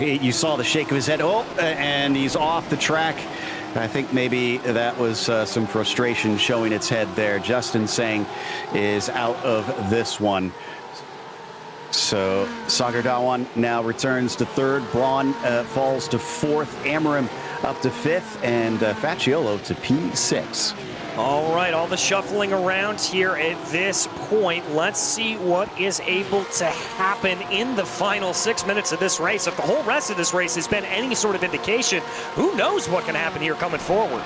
You saw the shake of his head. Oh, and he's off the track. I think maybe that was some frustration showing its head there. Justin Sang is out of this one. So Sagar Dawan now returns to 3rd. Braun falls to 4th. Amarim up to 5th. And Facciolo to P6. All right, all the shuffling around here at this point. Let's see what is able to happen in the final 6 minutes of this race. If the whole rest of this race has been any sort of indication, who knows what can happen here coming forward.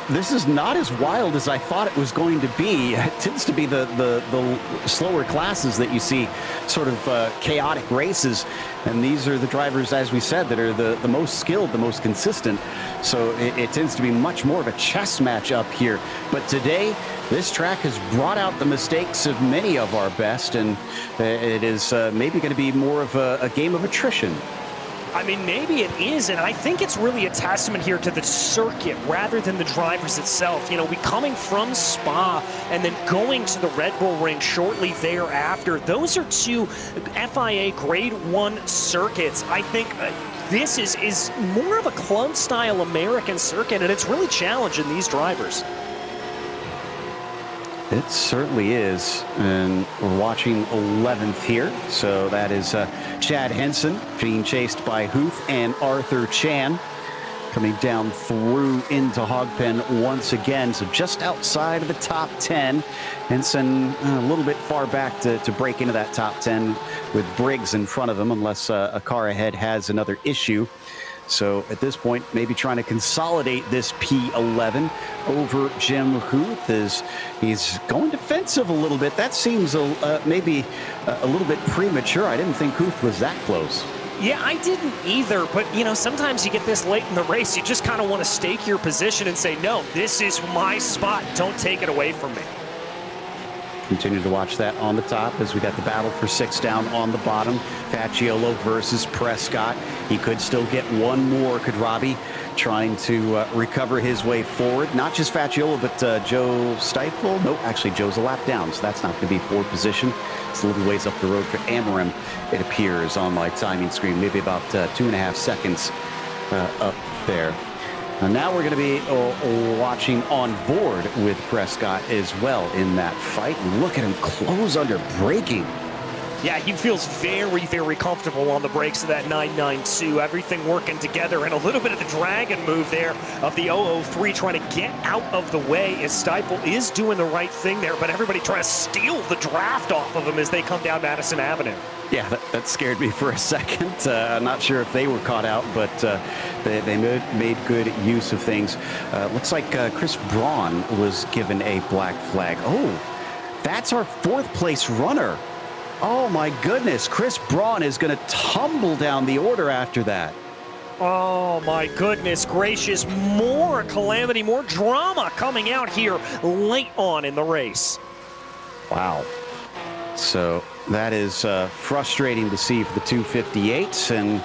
This is not as wild as I thought it was going to be. It tends to be the slower classes that you see sort of chaotic races. And these are the drivers, as we said, that are the most skilled, the most consistent. So it tends to be much more of a chess match up here. But today, this track has brought out the mistakes of many of our best. And it is maybe going to be more of a game of attrition. I mean, maybe it is, and I think it's really a testament here to the circuit rather than the drivers itself. You know, we coming from Spa and then going to the Red Bull Ring shortly thereafter. Those are 2 FIA Grade 1 circuits. I think this is more of a club-style American circuit, and it's really challenging these drivers. It certainly is, and we're watching 11th here. So that is Chad Henson being chased by Huth and Arthur Chan coming down through into Hogpen once again. So just outside of the top 10. Henson a little bit far back to break into that top 10 with Briggs in front of him, unless a car ahead has another issue. So at this point, maybe trying to consolidate this P11 over Jim Huth as he's going defensive a little bit. That seems maybe a little bit premature. I didn't think Huth was that close. Yeah, I didn't either, but, you know, sometimes you get this late in the race, you just kind of want to stake your position and say, no, this is my spot. Don't take it away from me. Continue to watch that on the top as we got the battle for 6 down on the bottom. Facciolo versus Prescott. He could still get one more. Could Robbie trying to recover his way forward? Not just Facciolo, but Joe Stifel. Nope, actually Joe's a lap down, so that's not going to be forward position. It's a little ways up the road for Amarim, it appears on my timing screen. Maybe about 2.5 seconds up there. Now we're going to be watching on board with Prescott as well in that fight. Look at him close under braking. Yeah, he feels very, very comfortable on the brakes of that 992. Everything working together, and a little bit of the dragon move there of the 003 trying to get out of the way as Stifle is doing the right thing there, but everybody trying to steal the draft off of him as they come down Madison Avenue. Yeah, that scared me for a second. I'm not sure if they were caught out, but they made good use of things. Looks like Chris Braun was given a black flag. Oh, that's our 4th place runner. Oh my goodness, Chris Braun is going to tumble down the order after that. Oh my goodness gracious, more calamity, more drama coming out here late on in the race. Wow. So that is frustrating to see for the 258, and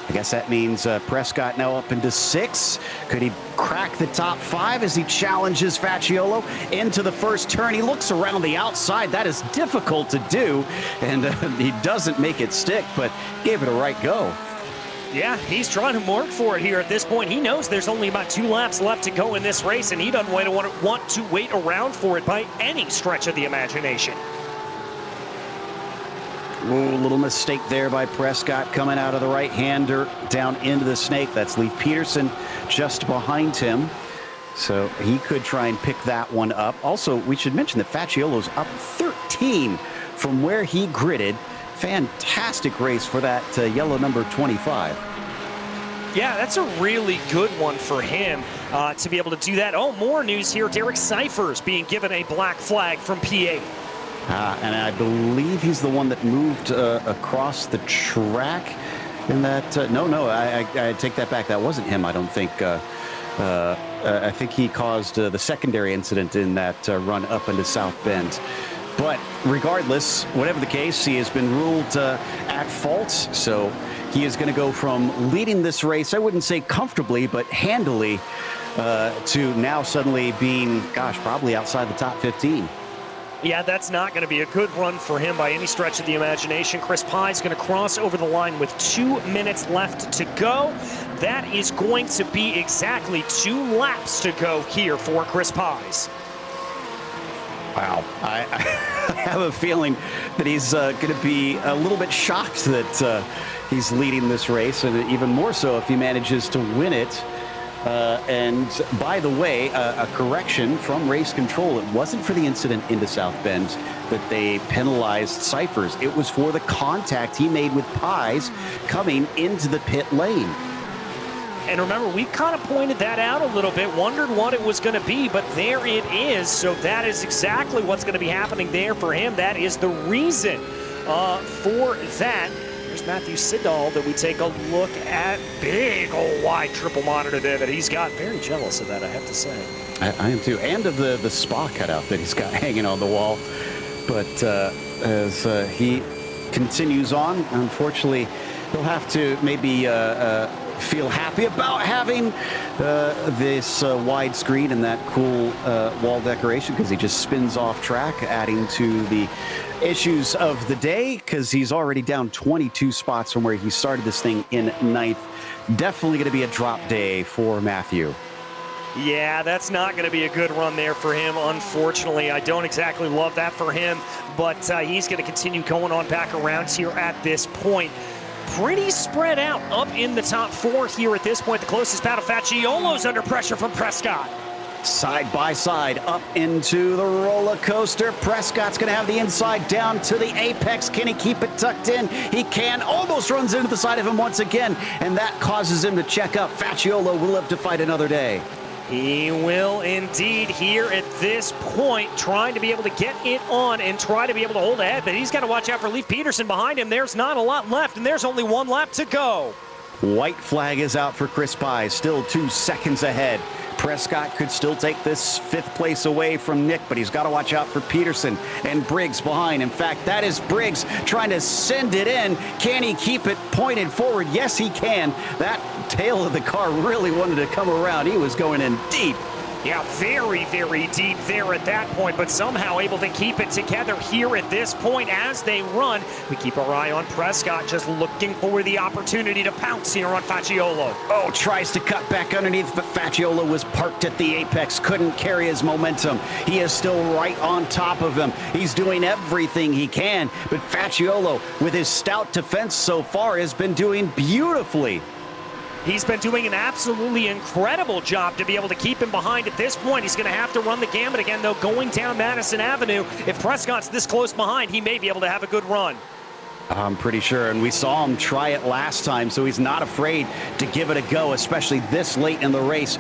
I guess that means Prescott now up into 6. Could he crack the top 5 as he challenges Facciolo into the first turn? He looks around the outside. That is difficult to do, and he doesn't make it stick, but gave it a right go. Yeah, he's trying to work for it here at this point. He knows there's only about 2 laps left to go in this race, and he doesn't want to wait around for it by any stretch of the imagination. Ooh, little mistake there by Prescott coming out of the right-hander down into the snake. That's Leif Peterson just behind him. So he could try and pick that one up. Also, we should mention that Facciolo's up 13 from where he gridded. Fantastic race for that yellow number 25. Yeah, that's a really good one for him to be able to do that. Oh, more news here. Derek Cyphers being given a black flag from P8. And I believe he's the one that moved across the track in that. No, I take that back. That wasn't him, I don't think. I think he caused the secondary incident in that run up into South Bend. But regardless, whatever the case, he has been ruled at fault. So he is going to go from leading this race, I wouldn't say comfortably, but handily, to now suddenly being, probably outside the top 15. Yeah, that's not going to be a good run for him by any stretch of the imagination. Chris Pye's going to cross over the line with 2 minutes left to go. That is going to be exactly 2 laps to go here for Chris Pye's. Wow. I have a feeling that he's going to be a little bit shocked that he's leading this race, and even more so if he manages to win it. And by the way, a correction from race control. It wasn't for the incident into South Bend that they penalized Cyphers. It was for the contact he made with Pies coming into the pit lane. And remember, we kind of pointed that out a little bit, wondered what it was going to be, but there it is. So that is exactly what's going to be happening there for him. That is the reason for that. There's Matthew Siddall that we take a look at. Big old wide triple monitor there that he's got. Very jealous of that, I have to say. I am too. And of the spa cutout that he's got hanging on the wall. But as he continues on, unfortunately, he'll have to maybe feel happy about having this wide screen and that cool wall decoration, because he just spins off track, adding to the issues of the day, because he's already down 22 spots from where he started this thing in 9th. Definitely going to be a drop day for Matthew. Yeah, that's not going to be a good run there for him, unfortunately. I don't exactly love that for him, but he's going to continue going on back around here at this point. Pretty spread out up in the top 4 here at this point. The closest battle, Facciolo's under pressure from Prescott. Side by side up into the roller coaster. Prescott's going to have the inside down to the apex. Can he keep it tucked in? He can. Almost runs into the side of him once again, and that causes him to check up. Facciolo will live to fight another day. He will indeed here at this point, trying to be able to get it on and try to be able to hold ahead, but he's got to watch out for Leif Peterson behind him. There's not a lot left, and there's only 1 lap to go. White flag is out for Chris Pye, still 2 seconds ahead. Prescott could still take this 5th place away from Nick, but he's got to watch out for Peterson and Briggs behind. In fact, that is Briggs trying to send it in. Can he keep it pointed forward? Yes, he can. That tail of the car really wanted to come around. He was going in deep. Yeah, very, very deep there at that point, but somehow able to keep it together here at this point as they run. We keep our eye on Prescott, just looking for the opportunity to pounce here on Facciolo. Oh, tries to cut back underneath, but Facciolo was parked at the apex, couldn't carry his momentum. He is still right on top of him. He's doing everything he can, but Facciolo, with his stout defense so far, has been doing beautifully. He's been doing an absolutely incredible job to be able to keep him behind at this point. He's going to have to run the gamut again, though, going down Madison Avenue. If Prescott's this close behind, he may be able to have a good run. I'm pretty sure, and we saw him try it last time, so he's not afraid to give it a go, especially this late in the race.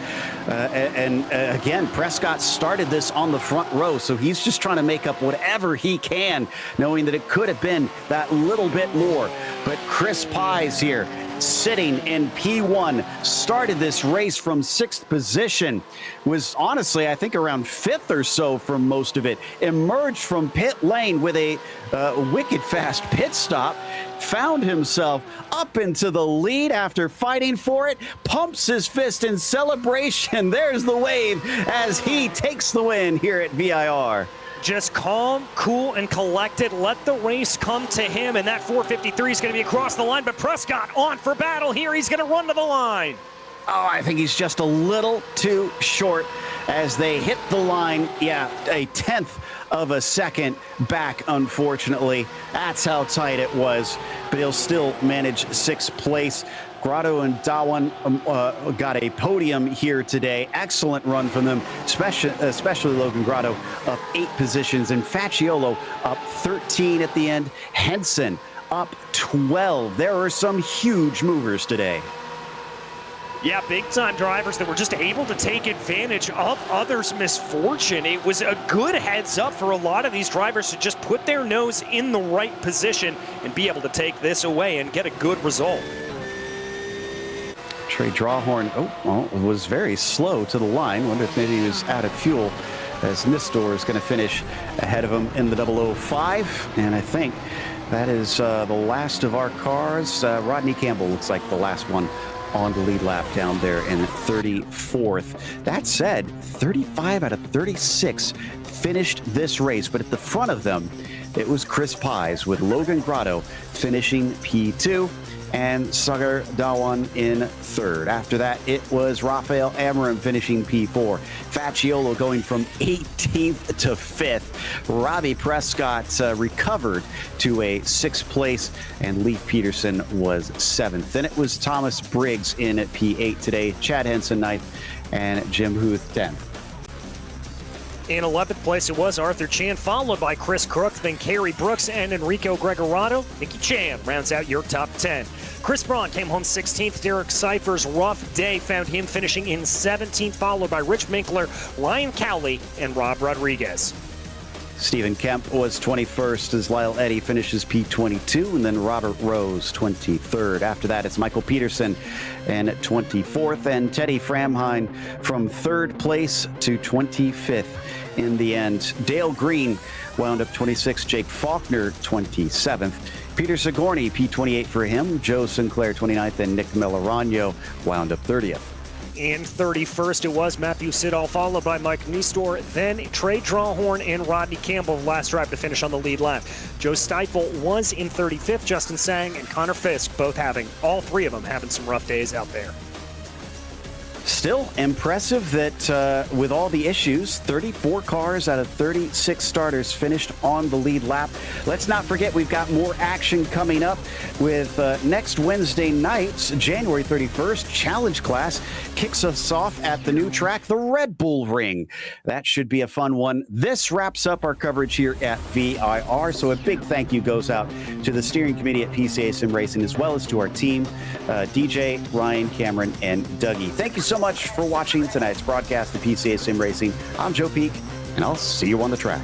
Again, Prescott started this on the front row, so he's just trying to make up whatever he can, knowing that it could have been that little bit more. But Chris Pies here, sitting in P1, started this race from 6th position, was honestly, I think, around 5th or so from most of it, emerged from pit lane with a wicked fast pit stop, found himself up into the lead after fighting for it, pumps his fist in celebration. There's the wave as he takes the win here at VIR. Just calm, cool, and collected. Let the race come to him, and that 453 is going to be across the line, but Prescott on for battle here. He's going to run to the line. Oh, I think he's just a little too short as they hit the line. Yeah, a 1/10 of a second back, unfortunately. That's how tight it was, but he'll still manage 6th place. Grotto and Dawan got a podium here today. Excellent run from them, especially Logan Grotto, up 8 positions, and Facciolo up 13 at the end. Henson up 12. There are some huge movers today. Yeah, big-time drivers that were just able to take advantage of others' misfortune. It was a good heads-up for a lot of these drivers to just put their nose in the right position and be able to take this away and get a good result. Trey Drawhorn, was very slow to the line. Wonder if maybe he was out of fuel, as Nistor is going to finish ahead of him in the 005. And I think that is the last of our cars. Rodney Campbell looks like the last one on the lead lap down there in 34th. That said, 35 out of 36 finished this race, but at the front of them, it was Chris Pies with Logan Grotto finishing P2 and Sagar Dawan in 3rd. After that, it was Rafael Amarim finishing P4. Facciolo going from 18th to 5th. Robbie Prescott recovered to a 6th place, and Leif Peterson was 7th. Then it was Thomas Briggs in P8 today, Chad Henson 9th, and Jim Huth 10th. In 11th place, it was Arthur Chan, followed by Chris Crook, then Kerry Brooks and Enrico Gregorato. Nicky Chan rounds out your top 10. Chris Braun came home 16th. Derek Cypher's rough day found him finishing in 17th, followed by Rich Minkler, Ryan Cowley, and Rob Rodriguez. Stephen Kemp was 21st as Lyle Eddy finishes P22, and then Robert Rose 23rd. After that, it's Michael Peterson and 24th, and Teddy Framheim from 3rd place to 25th in the end. Dale Green wound up 26th, Jake Faulkner 27th. Peter Sigourney, P28 for him, Joe Sinclair 29th, and Nick Melarano wound up 30th. In 31st, it was Matthew Siddall, followed by Mike Nistor, then Trey Drawhorn and Rodney Campbell, last drive to finish on the lead lap. Joe Steifel was in 35th, Justin Sang and Connor Fisk all 3 of them having some rough days out there. Still impressive that with all the issues, 34 cars out of 36 starters finished on the lead lap. Let's not forget we've got more action coming up with next Wednesday night, January 31st, Challenge Class kicks us off at the new track, the Red Bull Ring. That should be a fun one. This wraps up our coverage here at VIR, so a big thank you goes out to the steering committee at PCA Sim Racing, as well as to our team, DJ, Ryan, Cameron, and Dougie. Thank you so much for watching tonight's broadcast of PCA Sim Racing. I'm Joe Peak, and I'll see you on the track.